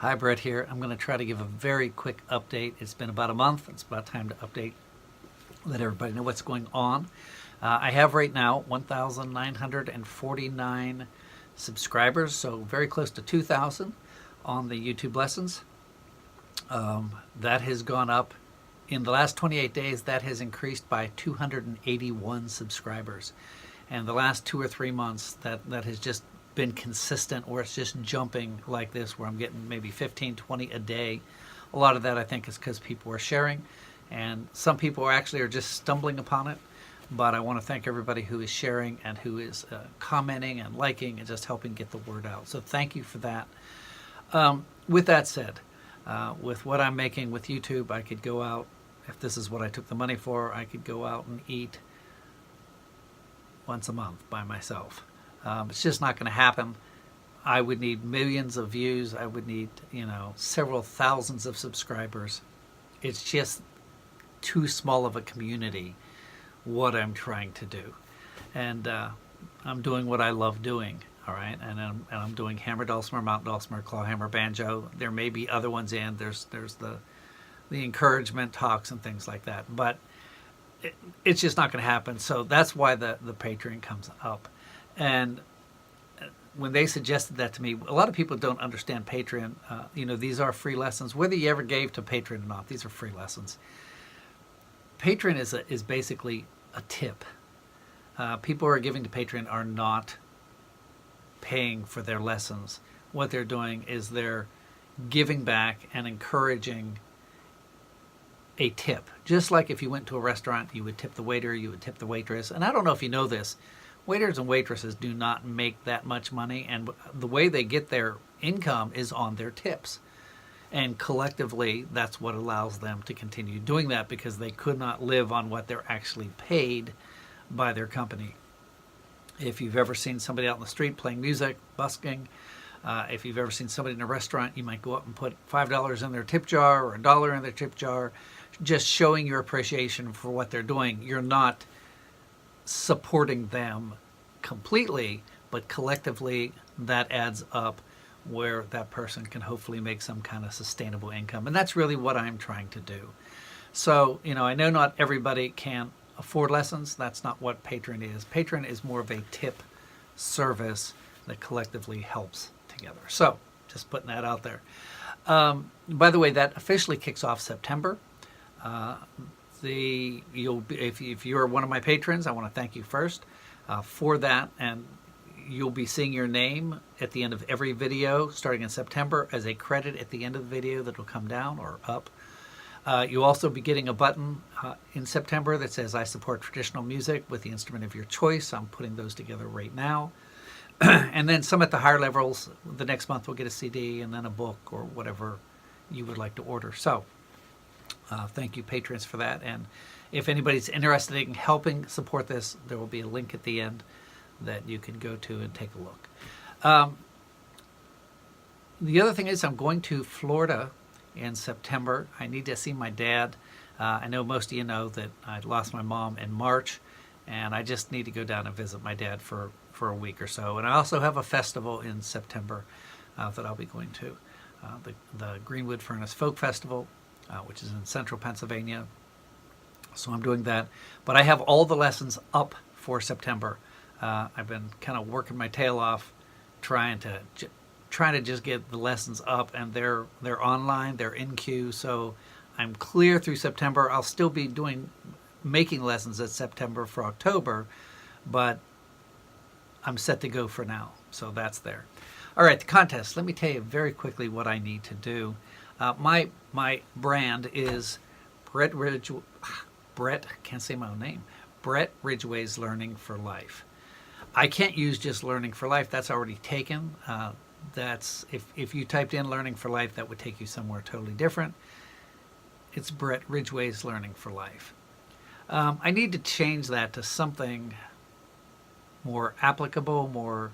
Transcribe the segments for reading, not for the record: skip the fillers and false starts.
Hi, Brett here. I'm going to try to give a very quick update. It's been about a month. It's about time to update, let everybody know what's going on. I have right now 1,949 subscribers, so very close to 2,000 on the YouTube lessons. That has gone up. In the last 28 days, that has increased by 281 subscribers. And the last 2 or 3 months, that has just been consistent, where it's just jumping like this, where I'm getting maybe 15, 20 a day. A lot of that, I think, is because people are sharing, and some people are just stumbling upon it. But I want to thank everybody who is sharing and who is commenting and liking and just helping get the word out. So thank you for that. With that said, with what I'm making with YouTube, I could go out, if this is what I took the money for, I could go out and eat once a month by myself. It's just not going to happen. I would need millions of views. I would need, several thousands of subscribers. It's just too small of a community, what I'm trying to do. And I'm doing what I love doing, all right? And I'm doing hammer dulcimer, mountain dulcimer, clawhammer, banjo. There may be other ones in. There's the encouragement talks and things like that. But it's just not going to happen. So that's why the Patreon comes up. And when they suggested that to me, a lot of people don't understand Patreon. These are free lessons. Whether you ever gave to Patreon or not, these are free lessons. Patreon is basically a tip. People who are giving to Patreon are not paying for their lessons. What they're doing is they're giving back and encouraging a tip. Just like if you went to a restaurant, you would tip the waiter, you would tip the waitress. And I don't know if you know this, waiters and waitresses do not make that much money, and the way they get their income is on their tips. And collectively, that's what allows them to continue doing that, because they could not live on what they're actually paid by their company. If you've ever seen somebody out in the street playing music, busking, if you've ever seen somebody in a restaurant, you might go up and put $5 in their tip jar or $1 in their tip jar, just showing your appreciation for what they're doing. You're not supporting them completely, but collectively that adds up, where that person can hopefully make some kind of sustainable income. And that's really what I'm trying to do. So, I know not everybody can afford lessons. That's not what Patreon is. Patreon is more of a tip service that collectively helps together. So, just putting that out there. By the way, that officially kicks off September. If you're one of my patrons, I want to thank you first for that, and you'll be seeing your name at the end of every video starting in September as a credit at the end of the video that will come down or up. You'll also be getting a button in September that says I support traditional music with the instrument of your choice. I'm putting those together right now. And then some at the higher levels, the next month we'll get a CD and then a book or whatever you would like to order. So thank you, patrons, for that. And if anybody's interested in helping support this, there will be a link at the end that you can go to and take a look. The other thing is I'm going to Florida in September. I need to see my dad. I know most of you know that I lost my mom in March, and I just need to go down and visit my dad for a week or so. And I also have a festival in September that I'll be going to, the Greenwood Furnace Folk Festival, which is in central Pennsylvania. So I'm doing that. But I have all the lessons up for September. I've been kind of working my tail off trying to just get the lessons up, and they're online, they're in queue, so I'm clear through September. I'll still be making lessons at September for October, but I'm set to go for now, so that's there. All right, the contest. Let me tell you very quickly what I need to do. My brand is Brett, can't say my own name, Brett Ridgway's Learning for Life. I can't use just Learning for Life. That's already taken. That's if you typed in Learning for Life, that would take you somewhere totally different. It's Brett Ridgway's Learning for Life. I need to change that to something more applicable, more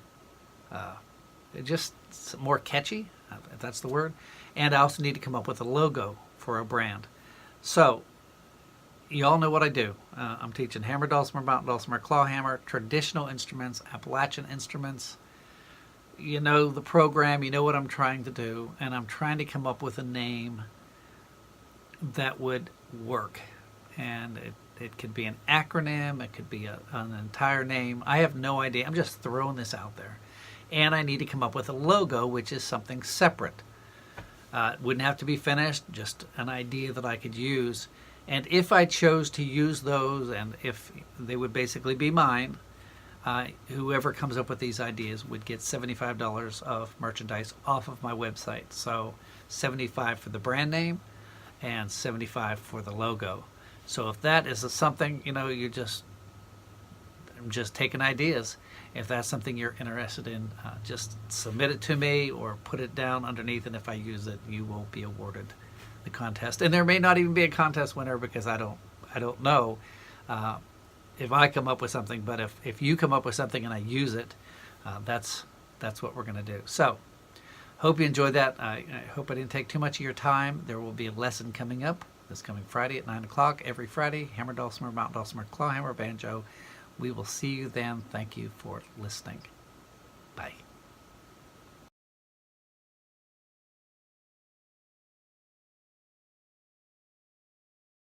just more catchy, if that's the word. And I also need to come up with a logo for a brand. So you all know what I do. I'm teaching hammer dulcimer, mountain dulcimer, claw hammer, traditional instruments, Appalachian instruments, you know the program, you know what I'm trying to do, and I'm trying to come up with a name that would work. And it could be an acronym, it could be an entire name. I have no idea. I'm just throwing this out there. And I need to come up with a logo, which is something separate. It wouldn't have to be finished, just an idea that I could use. And if I chose to use those, and if they would basically be mine, whoever comes up with these ideas would get $75 of merchandise off of my website. So $75 for the brand name and $75 for the logo. So if that is something, you know, I'm just taking ideas. If that's something you're interested in, just submit it to me or put it down underneath, and if I use it, you will be awarded the contest. And there may not even be a contest winner, because I don't know if I come up with something. But if you come up with something and I use it, that's what we're going to do. So hope you enjoyed that. I hope I didn't take too much of your time. There will be a lesson coming up this coming Friday at 9 o'clock. Every Friday, hammer, dulcimer, mountain dulcimer, clawhammer, banjo. We will see you then. Thank you for listening. Bye.